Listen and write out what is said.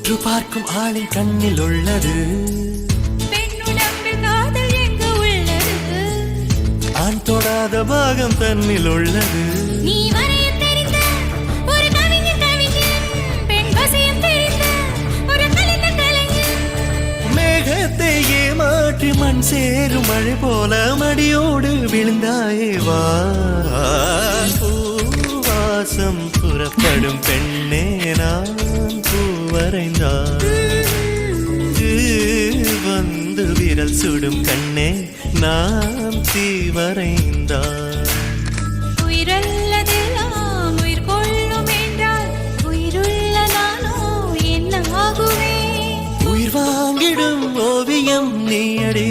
உற்று பார்க்கும் ஆளின் கண்ணில் உள்ளது. பெண்ணுடம்பில் காதல் எங்கு உள்ளது? ஆண் தொடாத பாகம் தன்னில் உள்ளது. நீ வரைய தெரிந்த ஒரு கவிஞன், பெண் வசியம் தெரிந்த ஒரு கலைஞன். மேகத்தை ஏமாற்றி மண் சேரும் மழை போல மடியோடு விழுந்தாயே வா. பூவாசம் புறப்படும் பெண்ணே நான் பூவரைந்தான். வந்து விரல் சுடும் கண்ணே நாம் தீவரைந்தான். உயிரல்லதெல்லாம் உயிர் கொள்ளும் என்றால் உயிருள்ள நானோ என்ன ஆகுவேன்? உயிர் வாங்கிடும் ஓவியம் நீ அடி.